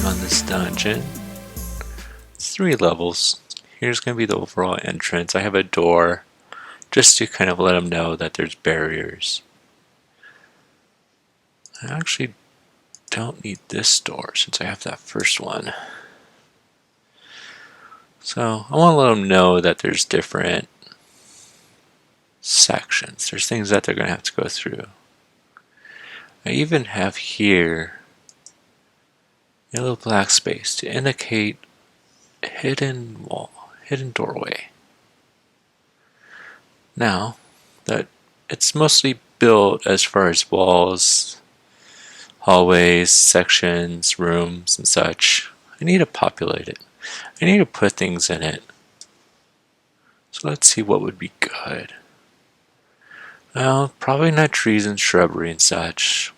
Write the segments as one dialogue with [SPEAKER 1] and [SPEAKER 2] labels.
[SPEAKER 1] on this dungeon. It's 3 levels. Here's going to be the overall entrance. I have a door just to kind of let them know that there's barriers. I actually don't need this door since I have that first one. So I want to let them know that there's different sections. There's things that they're going to have to go through. I even have here a little black space to indicate a hidden wall, hidden doorway. Now that it's mostly built as far as walls, hallways, sections, rooms, and such, I need to populate it. I need to put things in it. So let's see what would be good. Well, probably not trees and shrubbery and such.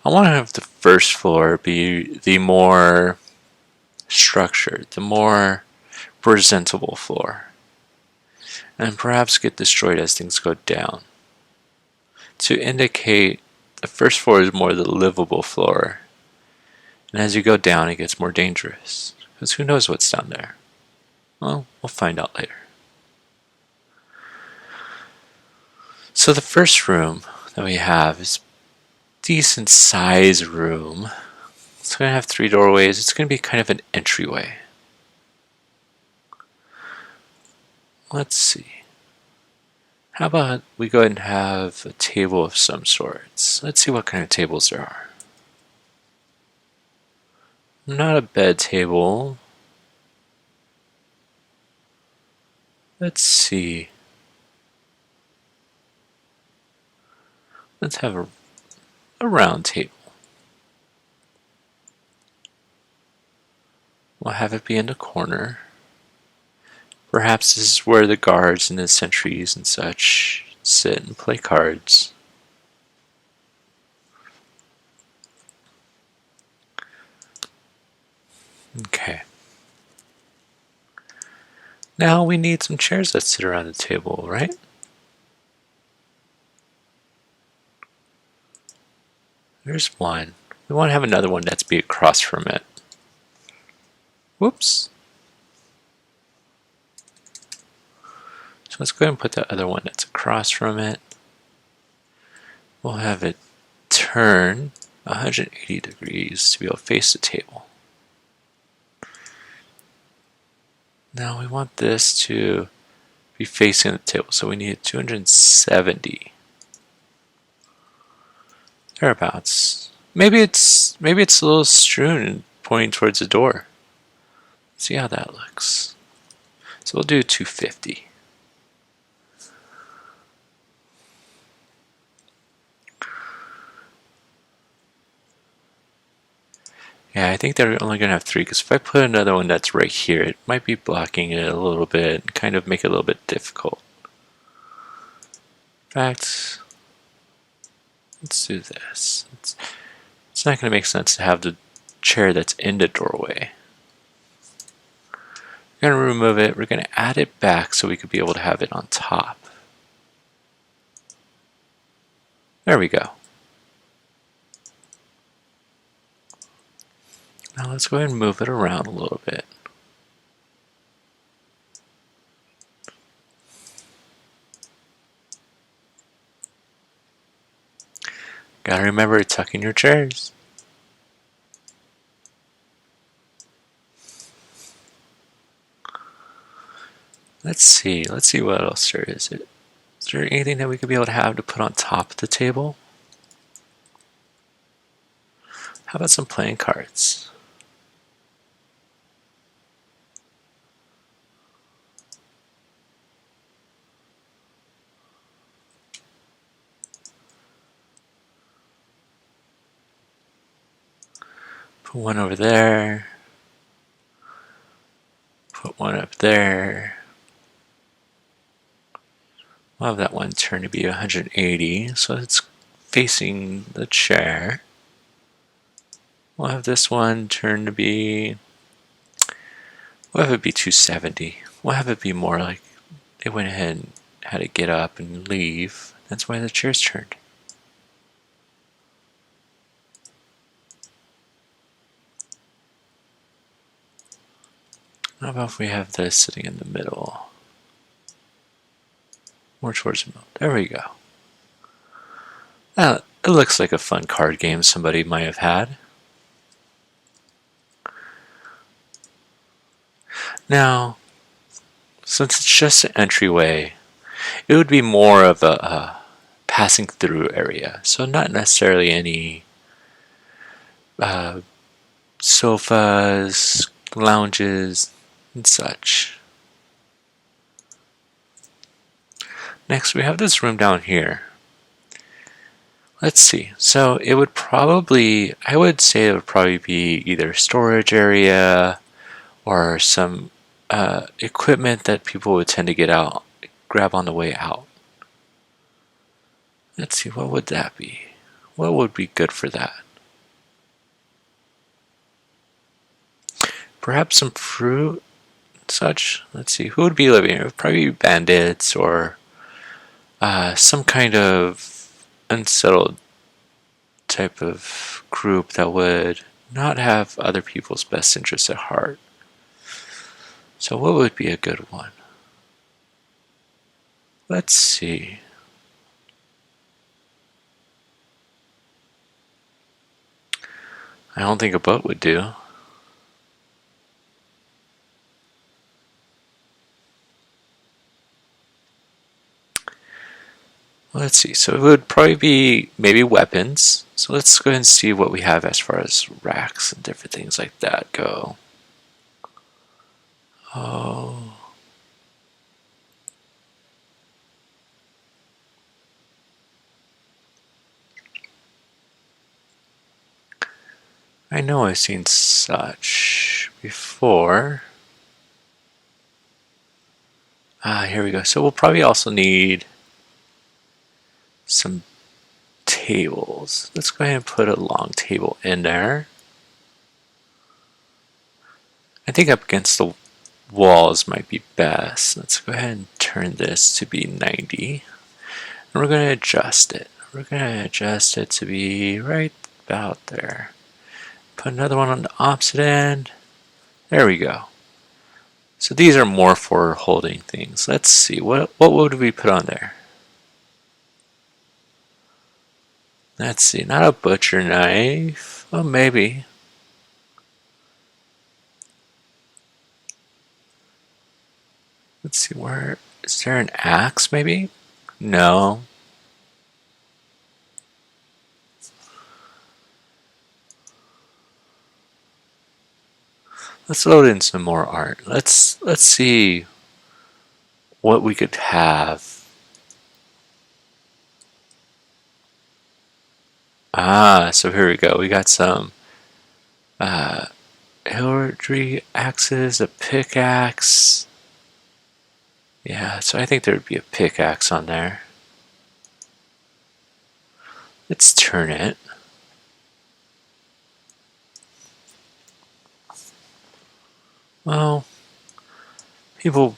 [SPEAKER 1] I want to have the first floor be the more structured, the more presentable floor. And perhaps get destroyed as things go down. To indicate the first floor is more the livable floor. And as you go down, it gets more dangerous. Because who knows what's down there? Well, we'll find out later. So the first room that we have is a decent size room. It's going to have 3 doorways. It's going to be kind of an entryway. Let's see. How about we go ahead and have a table of some sorts. Let's see what kind of tables there are. Not a bed table. Let's see. Let's have a round table. We'll have it be in the corner. Perhaps this is where the guards and the sentries and such sit and play cards. Okay. Now we need some chairs that sit around the table, right? There's one. We want to have another one that's be across from it. Whoops. So let's go ahead and put the other one that's across from it. We'll have it turn 180 degrees to be able to face the table. Now we want this to be facing the table, so we need 270. Thereabouts. Maybe it's a little strewn and pointing towards the door. See how that looks. So we'll do 250. Yeah, I think they're only going to have 3, because if I put another one that's right here, it might be blocking it a little bit and kind of make it a little bit difficult. In fact, let's do this. It's not going to make sense to have the chair that's in the doorway. We're going to remove it. We're going to add it back so we could be able to have it on top. There we go. Now let's go ahead and move it around a little bit. Gotta remember to tuck in your chairs. Let's see what else there is. Is there anything that we could be able to have to put on top of the table? How about some playing cards? Put one over there. Put one up there. We'll have that one turn to be 180, so it's facing the chair. We'll have this one turn to be, we'll have it be 270. We'll have it be more like they went ahead and had to get up and leave. That's why the chair's turned. How about if we have this sitting in the middle? More towards the middle. There we go. It looks like a fun card game somebody might have had. Now, since it's just an entryway, it would be more of a passing through area. So not necessarily any sofas, lounges, and such. Next, we have this room down here. Let's see. So it would probably, I would say it would probably be either storage area or some equipment that people would tend to grab on the way out. Let's see, what would that be? What would be good for that? Perhaps some fruit, such. Let's see, who would be living here? It would probably be bandits or some kind of unsettled type of group that would not have other people's best interests at heart. So what would be a good one? Let's see. I don't think a boat would do. Let's see. So it would probably be maybe weapons. So let's go ahead and see what we have as far as racks and different things like that go. Oh. I know I've seen such before. Here we go. So we'll probably also need some tables. Let's go ahead and put a long table in there. I think up against the walls might be best. Let's go ahead and turn this to be 90. And we're going to adjust it. We're going to adjust it to be right about there. Put another one on the opposite end. There we go. So these are more for holding things. Let's see, what would we put on there? Let's see, not a butcher knife. Oh, maybe. Let's see, where is there an axe maybe? No. Let's load in some more art. Let's see what we could have. So here we go. We got some heraldry axes, a pickaxe. Yeah, so I think there would be a pickaxe on there. Let's turn it. Well, people,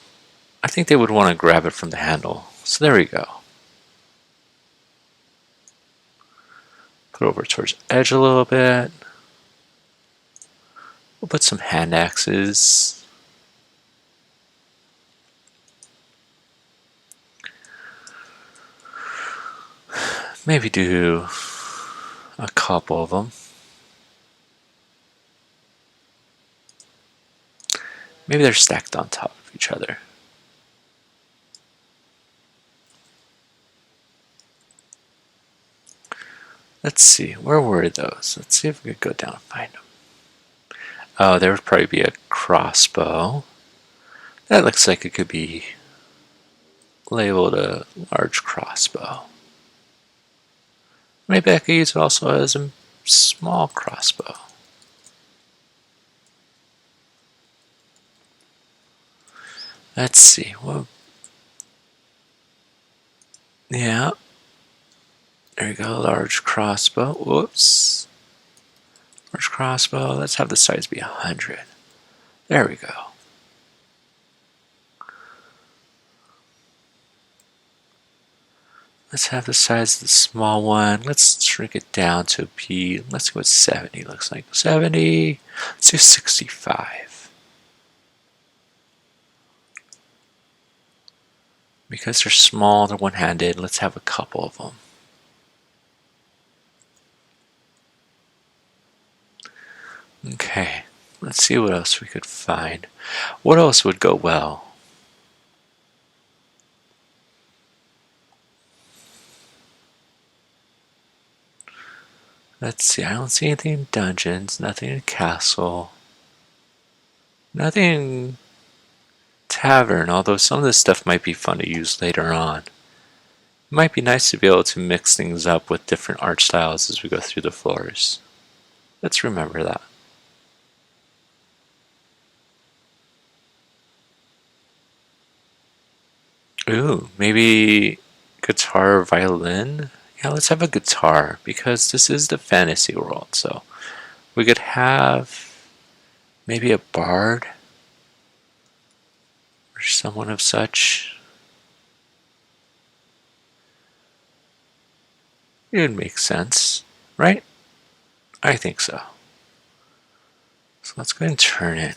[SPEAKER 1] I think they would want to grab it from the handle. So there we go. Put over towards the edge a little bit. We'll put some hand axes. Maybe do a couple of them. Maybe they're stacked on top of each other. Let's see, where were those? Let's see if we could go down and find them. Oh, there would probably be a crossbow. That looks like it could be labeled a large crossbow. Maybe I could use it also as a small crossbow. Let's see. Well, yeah. There we go. Large crossbow. Whoops. Large crossbow. Let's have the size be 100. There we go. Let's have the size of the small one. Let's shrink it down to be, let's go with 70 looks like. 70. Let's do 65. Because they're small, they're one-handed, let's have a couple of them. Okay, let's see what else we could find. What else would go well? Let's see, I don't see anything in dungeons, nothing in castle, nothing in tavern, although some of this stuff might be fun to use later on. It might be nice to be able to mix things up with different art styles as we go through the floors. Let's remember that. Ooh, maybe guitar or violin? Yeah, let's have a guitar because this is the fantasy world, so we could have maybe a bard or someone of such. It would make sense, right? I think so. So let's go ahead and turn it.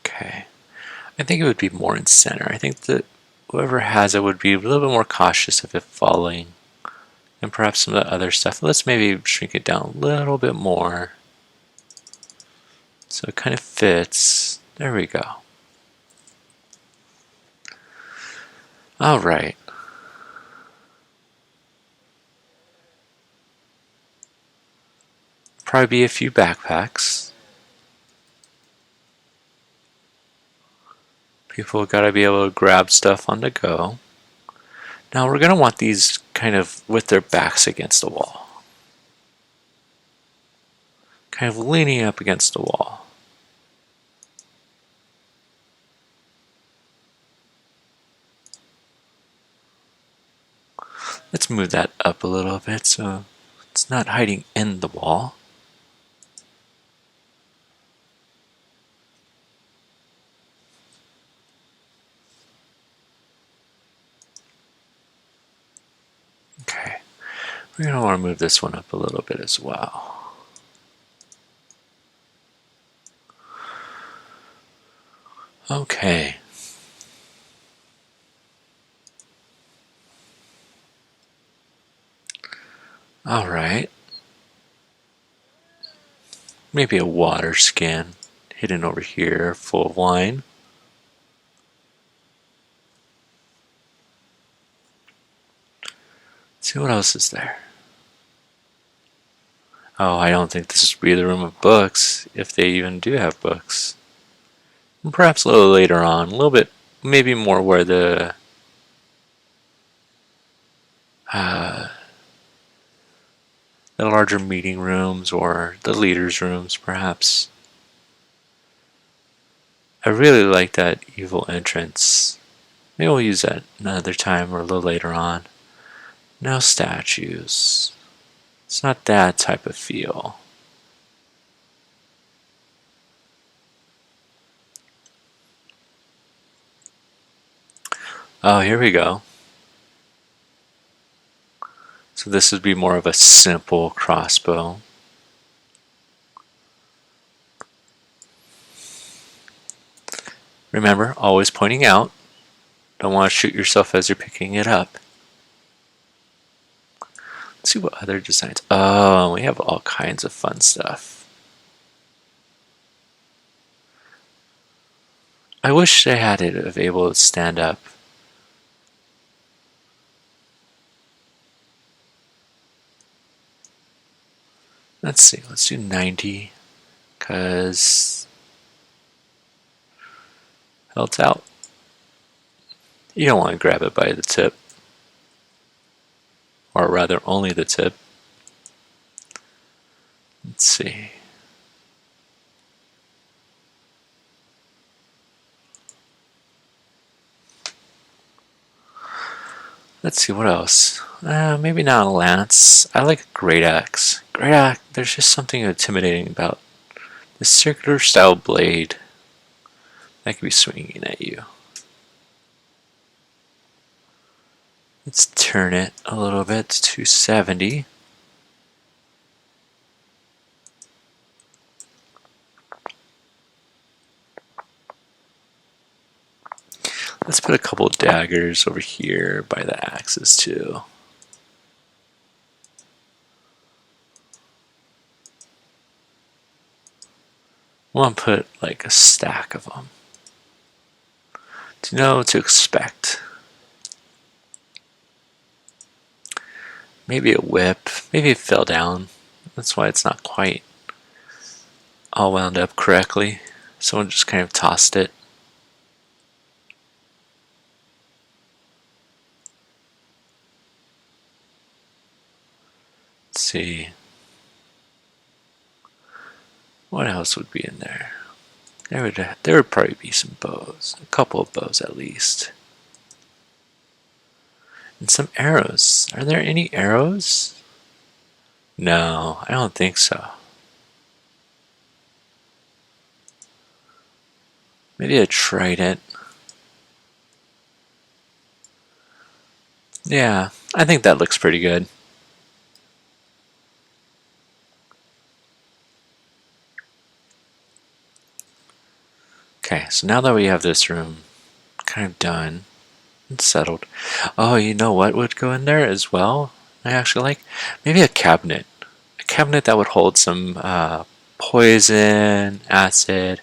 [SPEAKER 1] Okay. I think it would be more in center. I think that whoever has it would be a little bit more cautious of it falling. And perhaps some of the other stuff. Let's maybe shrink it down a little bit more. So it kind of fits. There we go. All right. Probably be a few backpacks. People gotta be able to grab stuff on the go. Now we're gonna want these kind of with their backs against the wall. Kind of leaning up against the wall. Let's move that up a little bit so it's not hiding in the wall. Okay, we're going to want to move this one up a little bit as well. Okay. All right. Maybe a water skin hidden over here, full of wine. Let's see what else is there. Oh, I don't think this would be the room of books, if they even do have books. And perhaps a little later on, a little bit, maybe more where uh, the larger meeting rooms or the leaders' rooms, perhaps. I really like that evil entrance. Maybe we'll use that another time or a little later on. No statues. It's not that type of feel. Oh, here we go. So this would be more of a simple crossbow. Remember, always pointing out. Don't want to shoot yourself as you're picking it up. Let's see what other designs. Oh, we have all kinds of fun stuff. I wish they had it able to stand up. Let's see, let's do 90, because it's out. You don't want to grab it by the tip, or rather only the tip. Let's see. Let's see what else. Maybe not a lance. I like a great axe. Great axe. There's just something intimidating about the circular style blade that could be swinging at you. Let's turn it a little bit to 270. put a couple daggers over here by the axes too. I want to put like a stack of them to know what to expect. Maybe a whip. Maybe it fell down. That's why it's not quite all wound up correctly. Someone just kind of tossed it. Let's see. What else would be in there? There would probably be some bows. A couple of bows at least. And some arrows. Are there any arrows? No, I don't think so. Maybe a trident. Yeah, I think that looks pretty good. Okay, so now that we have this room kind of done and settled. Oh, you know what would go in there as well? I actually like maybe a cabinet. A cabinet that would hold some poison, acid,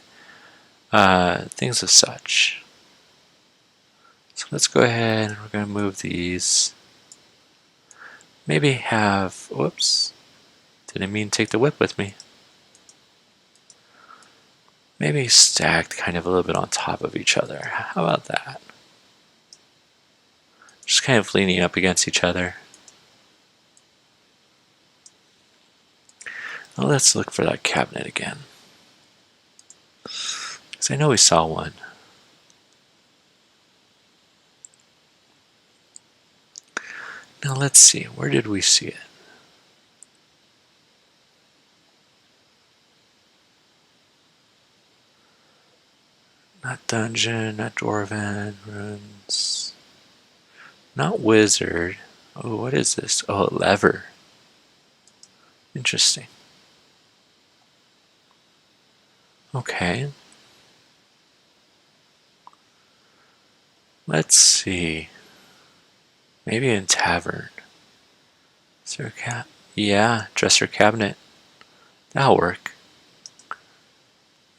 [SPEAKER 1] things of such. So let's go ahead and we're going to move these. Maybe have, whoops, didn't mean to take the whip with me. Maybe stacked kind of a little bit on top of each other. How about that? Just kind of leaning up against each other. Now let's look for that cabinet again. Because I know we saw one. Now let's see, where did we see it? Not dungeon, not dwarven, runes. Not wizard. Oh, what is this? Oh, a lever. Interesting. Okay. Let's see. Maybe in tavern. Is there a cat? Yeah, dresser cabinet. That'll work.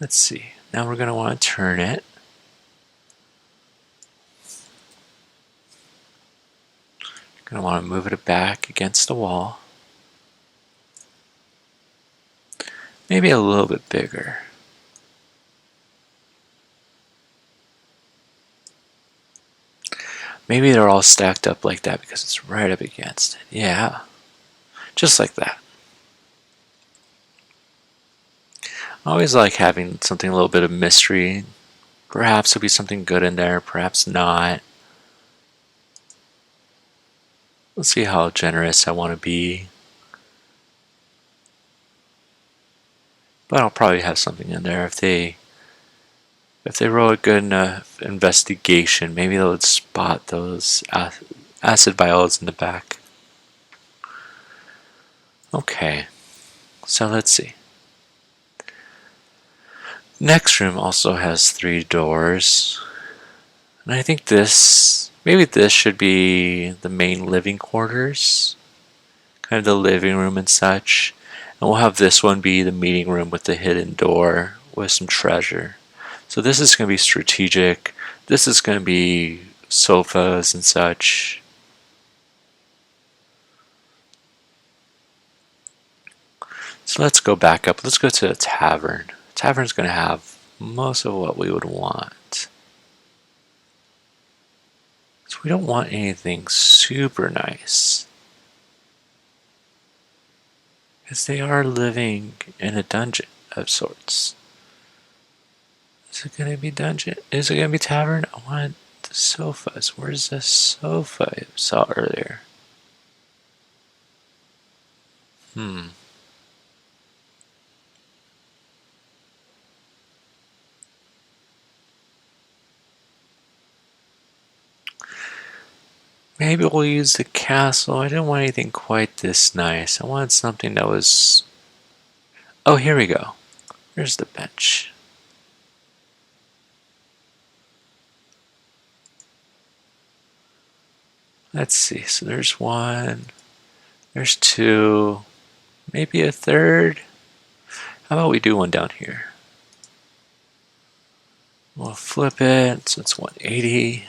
[SPEAKER 1] Let's see. Now we're going to want to turn it. Going to want to move it back against the wall. Maybe a little bit bigger. Maybe they're all stacked up like that because it's right up against it. Yeah, just like that. I always like having something a little bit of mystery. Perhaps there'll be something good in there, perhaps not. Let's see how generous I want to be. But I'll probably have something in there if they roll a good enough investigation. Maybe they'll spot those acid vials in the back. Okay, so let's see. Next room also has 3 doors. And I think maybe this should be the main living quarters. Kind of the living room and such. And we'll have this one be the meeting room with the hidden door with some treasure. So this is going to be strategic. This is going to be sofas and such. So let's go back up. Let's go to the tavern. The tavern's going to have most of what we would want. So we don't want anything super nice. Because they are living in a dungeon of sorts. Is it going to be dungeon? Is it going to be tavern? I want the sofas. Where's the sofa I saw earlier? Maybe we'll use the castle. I didn't want anything quite this nice. I wanted something that was... Oh, here we go. Here's the bench. Let's see. So there's one. There's two. Maybe a third. How about we do one down here? We'll flip it. So it's 180.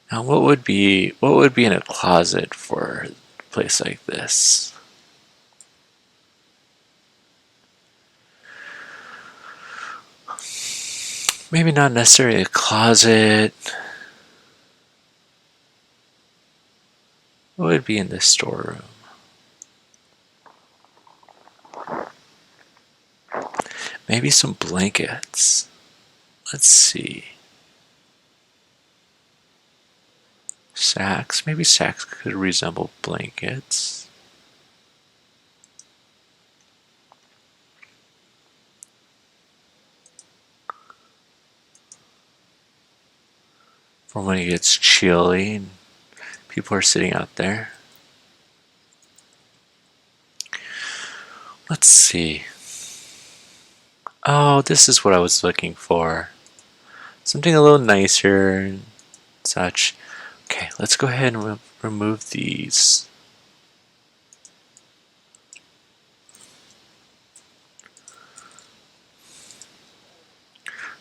[SPEAKER 1] Now, what would be in a closet for a place like this? Maybe not necessarily a closet. What would be in this storeroom? Maybe some blankets. Let's see. Sacks. Maybe sacks could resemble blankets. For when it gets chilly and people are sitting out there. Let's see. Oh, this is what I was looking for. Something a little nicer and such. Okay, let's go ahead and remove these.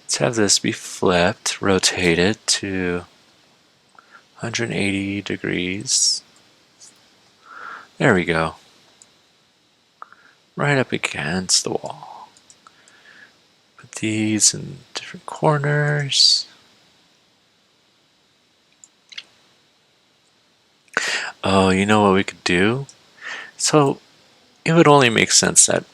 [SPEAKER 1] Let's have this be flipped, rotated to 180 degrees. There we go. Right up against the wall. Put these in different corners. Oh, you know what we could do? So it would only make sense that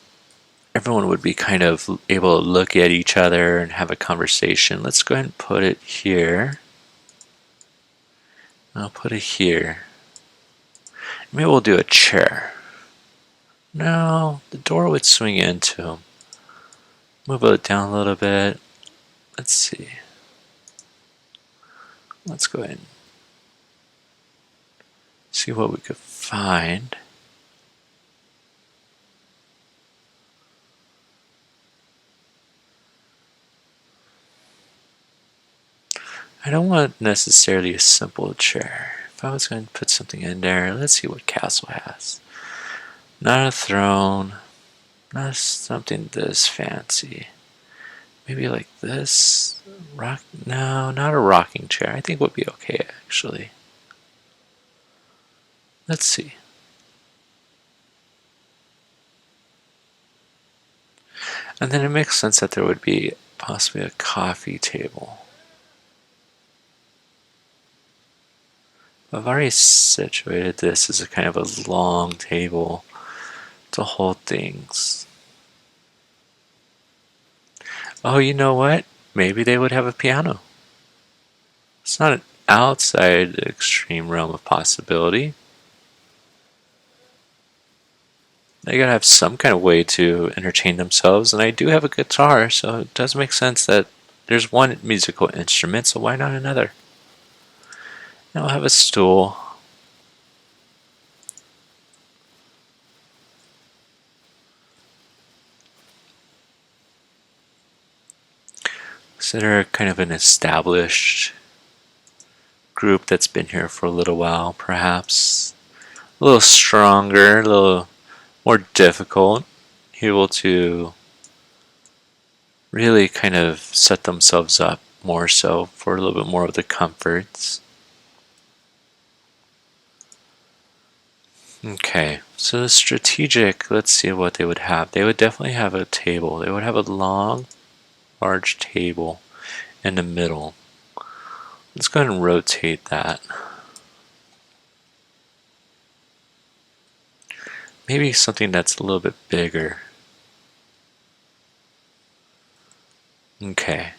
[SPEAKER 1] everyone would be kind of able to look at each other and have a conversation. Let's go ahead and put it here. I'll put it here. Maybe we'll do a chair. No, the door would swing into. Move it down a little bit. Let's see. Let's go ahead and see what we could find. I don't want necessarily a simple chair. If I was going to put something in there, let's see what Castle has. Not a throne. Not something this fancy. Maybe like this. No, not a rocking chair. I think would be okay actually. Let's see. And then it makes sense that there would be possibly a coffee table. I've already situated this as a kind of a long table to hold things. Oh, you know what? Maybe they would have a piano. It's not an outside the extreme realm of possibility. They gotta have some kind of way to entertain themselves, and I do have a guitar, so it does make sense that there's one musical instrument, so why not another? And I'll have a stool. So they're kind of an established group that's been here for a little while, perhaps. A little stronger, a little more difficult, able to really kind of set themselves up more so for a little bit more of the comforts. Okay, so the strategic, let's see what they would have. They would definitely have a table. They would have a long, large table in the middle. Let's go ahead and rotate that. Maybe something that's a little bit bigger. Okay.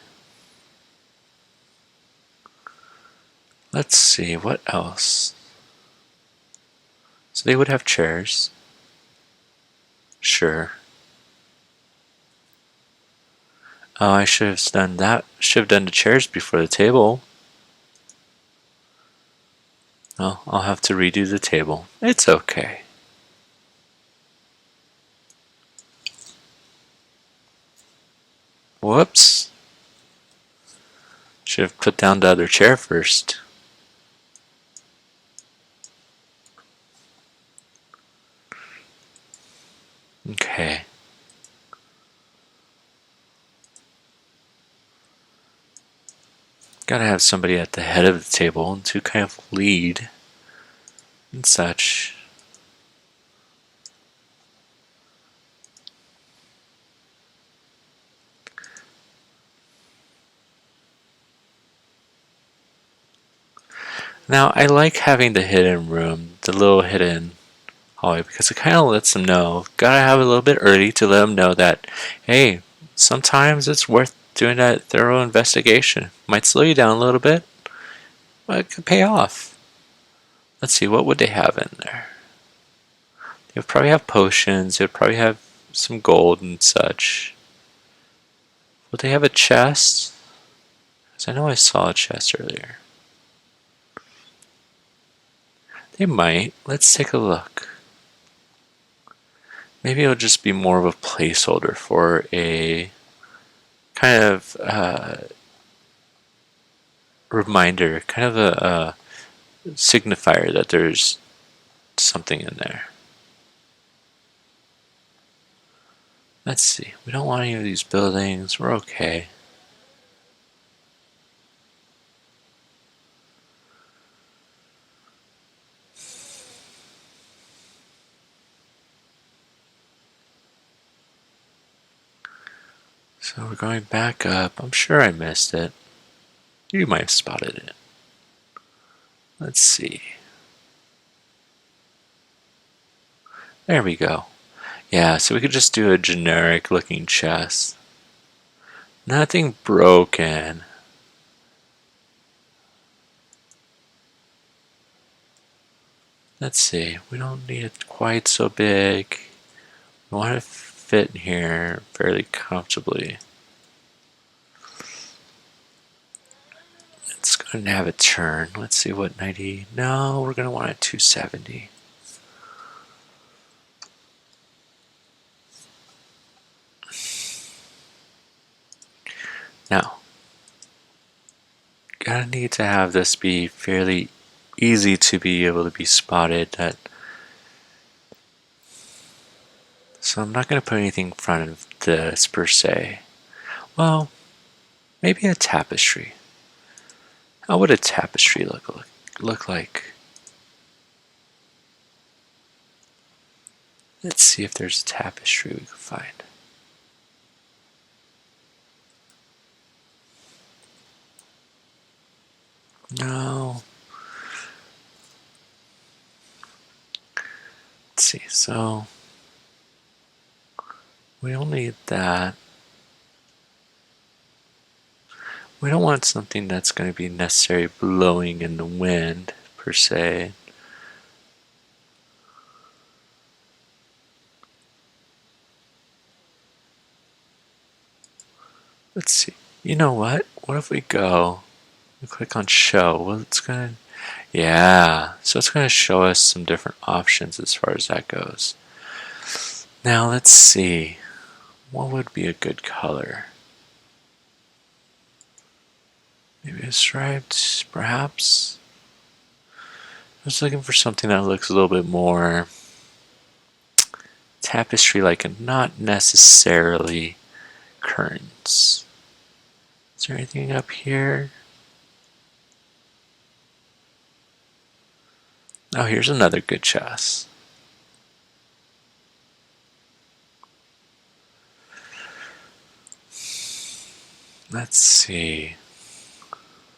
[SPEAKER 1] Let's see, what else? So they would have chairs. Sure. Oh, I should have done that. Should have done the chairs before the table. Oh, I'll have to redo the table. It's okay. Whoops. Should have put down the other chair first. Okay. Gotta have somebody at the head of the table to kind of lead and such. Now, I like having the hidden room, the little hidden hallway, because it kind of lets them know. Gotta have it a little bit early to let them know that, hey, sometimes it's worth doing that thorough investigation. Might slow you down a little bit, but it could pay off. Let's see, what would they have in there? They would probably have potions, they would probably have some gold and such. Would they have a chest? Because I know I saw a chest earlier. They might. Let's take a look. Maybe it'll just be more of a placeholder for a kind of reminder, kind of a signifier that there's something in there. Let's see. We don't want any of these buildings. We're okay. So we're going back up. I'm sure I missed it. You might have spotted it. Let's see. There we go. Yeah, so we could just do a generic looking chest. Nothing broken. Let's see. We don't need it quite so big. We want it to fit in here fairly comfortably. It's going to have a turn. Let's see what 90. No, we're going to want it 270. Now, gonna need to have this be fairly easy to be able to be spotted. So I'm not going to put anything in front of this per se. Well, maybe a tapestry. How would a tapestry look like? Let's see if there's a tapestry we can find. No. Let's see, so we don't need that. We don't want something that's going to be necessarily blowing in the wind, per se. Let's see. You know what? What if we go and click on show? Well, it's going to... Yeah, so it's going to show us some different options as far as that goes. Now, let's see. What would be a good color? Maybe a striped, perhaps? I was looking for something that looks a little bit more tapestry-like and not necessarily curtains. Is there anything up here? Oh, here's another good chest. Let's see.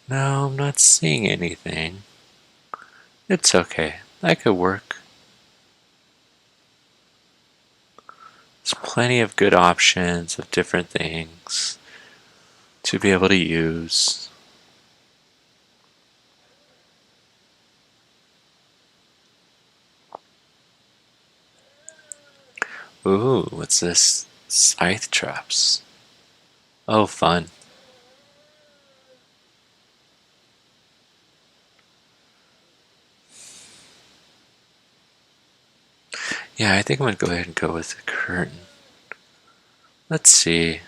[SPEAKER 1] No, I'm not seeing anything. It's okay. That could work. There's plenty of good options of different things to be able to use. Ooh, what's this? Scythe traps. Oh, fun. Yeah, I think I'm going to go ahead and go with the curtain. Let's see.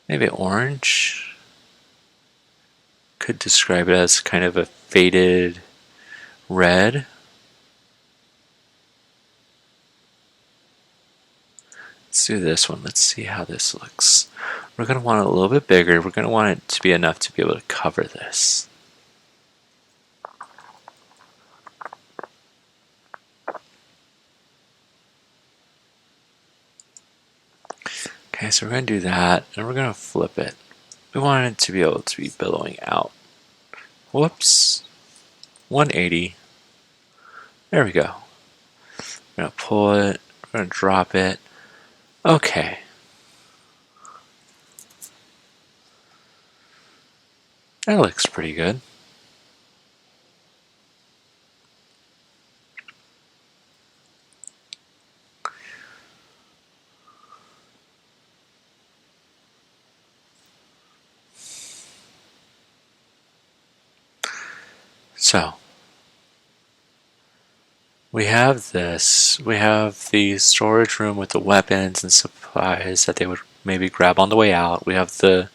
[SPEAKER 1] Maybe orange? could describe it as kind of a faded red. Let's do this one. Let's see how this looks. We're going to want it a little bit bigger. We're going to want it to be enough to be able to cover this. Okay, so we're going to do that, and we're going to flip it. We want it to be able to be billowing out. Whoops. 180. There we go. We're going to pull it. We're going to drop it. Okay. That looks pretty good. So, we have this. We have the storage room with the weapons and supplies that they would maybe grab on the way out. We have the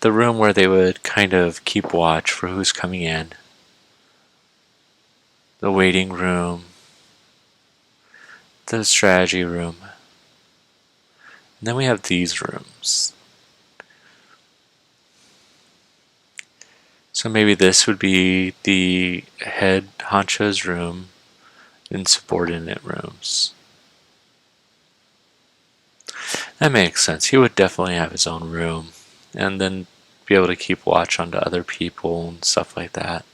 [SPEAKER 1] room where they would kind of keep watch for who's coming in. The waiting room. The strategy room. And then we have these rooms. So maybe this would be the head honcho's room and subordinate rooms. That makes sense. He would definitely have his own room and then be able to keep watch onto other people and stuff like that.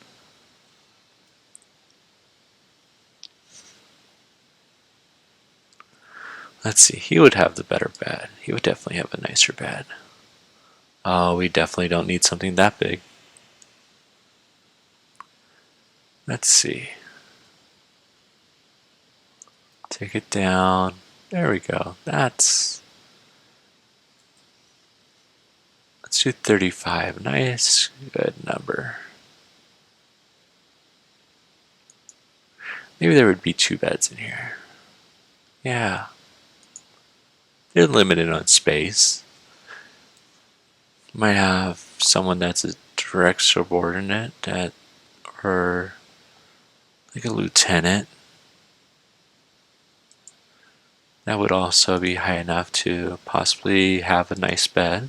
[SPEAKER 1] Let's see. He would have the better bed. He would definitely have a nicer bed. Oh, we definitely don't need something that big. Let's see. Take it down. There we go. Let's do 35. Nice, good number. Maybe there would be 2 beds in here. Yeah. They're limited on space. Might have someone that's a direct subordinate or like a lieutenant. That would also be high enough to possibly have a nice bed.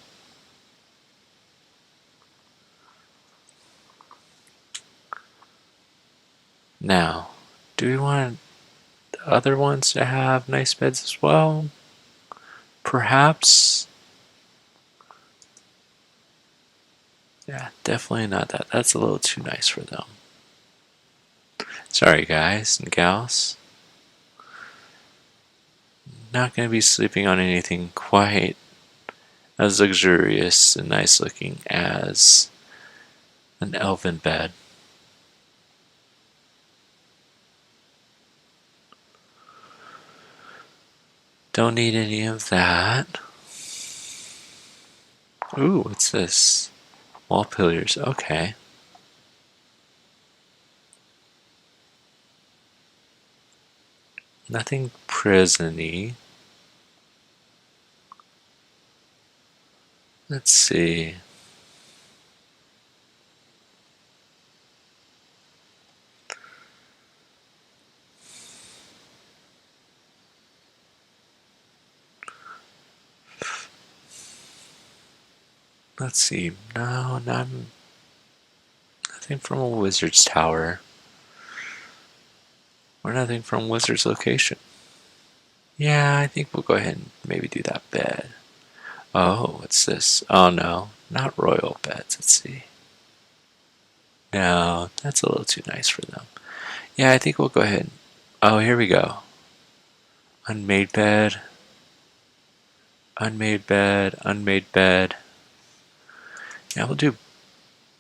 [SPEAKER 1] Now, do we want the other ones to have nice beds as well? Perhaps. Yeah, definitely not that. That's a little too nice for them. Sorry, guys and gals. Not going to be sleeping on anything quite as luxurious and nice looking as an elven bed. Don't need any of that. Ooh, what's this? Wall pillars, okay. Nothing prison-y. Let's see. Let's see. No, nothing from a wizard's tower. Or nothing from wizard's location. Yeah, I think we'll go ahead and maybe do that bed. Oh, what's this? Oh no, not royal beds. Let's see. No, that's a little too nice for them. Yeah, I think we'll go ahead. Oh, here we go. Unmade bed. Unmade bed. Unmade bed. Yeah, we'll do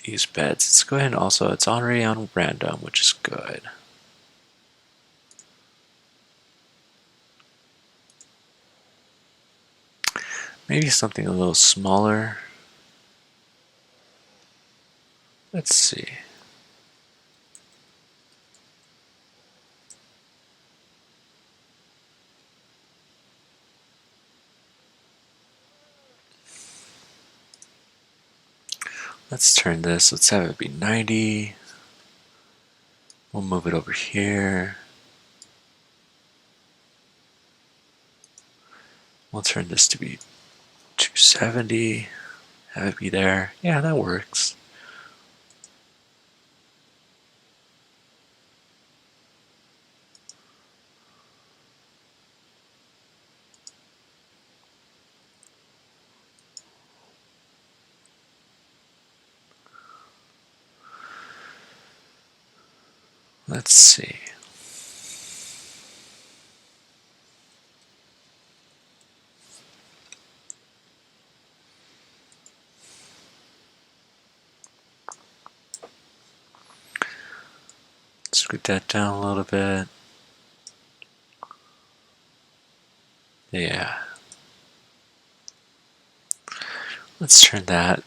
[SPEAKER 1] these beds. Let's go ahead and also, it's already on random, which is good. Maybe something a little smaller. Let's see. Let's turn this. Let's have it be 90. We'll move it over here. We'll turn this to be 270. Have it be there. Yeah, that works. Let's see. Scoot that down a little bit. Yeah. Let's turn that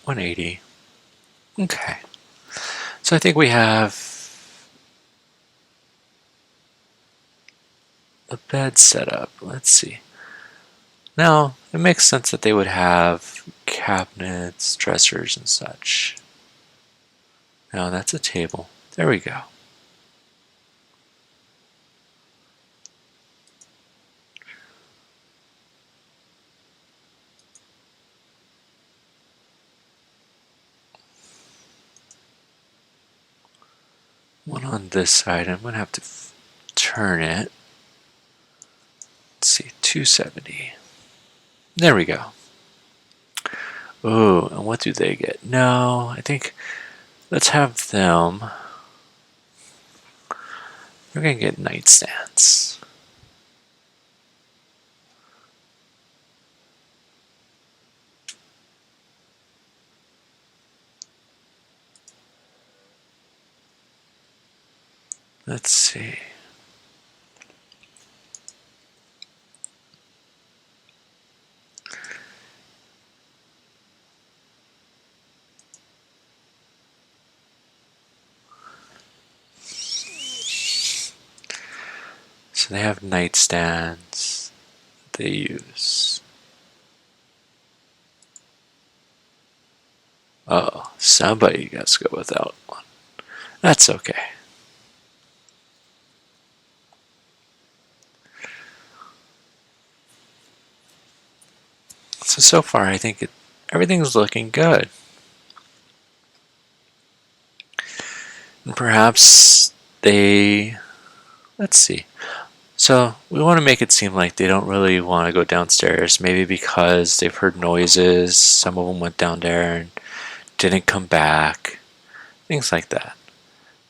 [SPEAKER 1] 180. Okay. So I think we have the bed set up. Let's see. Now, it makes sense that they would have cabinets, dressers, and such. Now, that's a table. There we go. One on this side. I'm going to have to turn it. Let's see, 270. There we go. Ooh, and what do they get? No, I think let's have them. They're going to get nightstands. Let's see. So they have nightstands they use. Oh, somebody got to go without one. That's okay. So far, I think everything's looking good. And perhaps let's see. So we want to make it seem like they don't really want to go downstairs, maybe because they've heard noises. Some of them went down there and didn't come back. Things like that.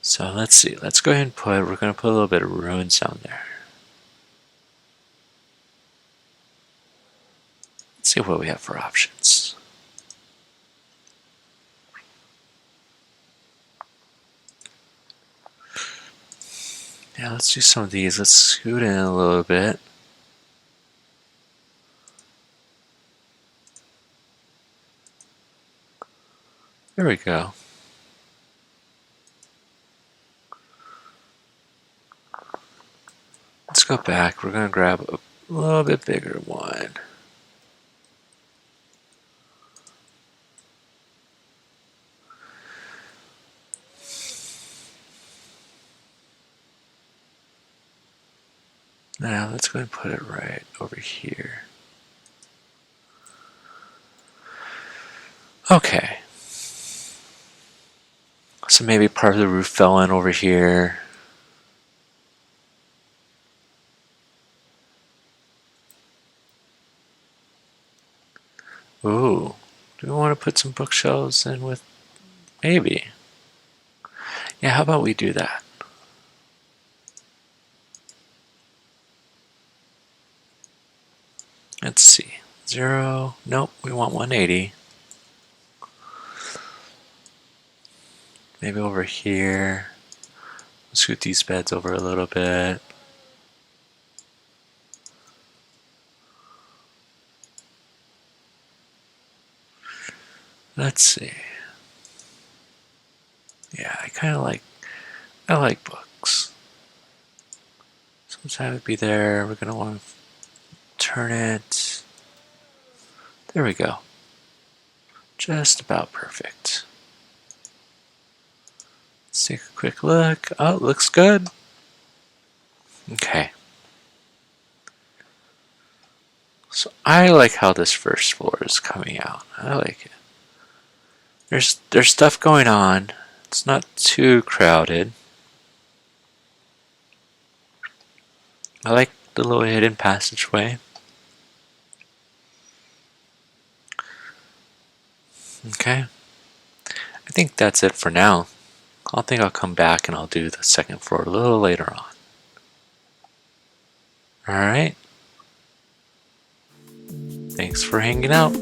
[SPEAKER 1] So let's see. Let's go ahead and we're going to put a little bit of ruins down there. Let's see what we have for options. Yeah, let's do some of these. Let's scoot in a little bit. There we go. Let's go back. We're going to grab a little bit bigger one. Now let's go and put it right over here. Okay. So maybe part of the roof fell in over here. Ooh. Do we want to put some bookshelves in with? Maybe. Yeah, how about we do that? Let's see. 0. Nope, we want 180. Maybe over here. Scoot these beds over a little bit. Let's see. Yeah, I like books. So let's have it be there. We're going to want to turn it. There we go. Just about perfect. Let's take a quick look. Oh, it looks good. Okay. So I like how this first floor is coming out. I like it. There's stuff going on. It's not too crowded. I like the little hidden passageway. Okay. I think that's it for now. I think I'll come back and I'll do the second floor a little later on. Alright. Thanks for hanging out.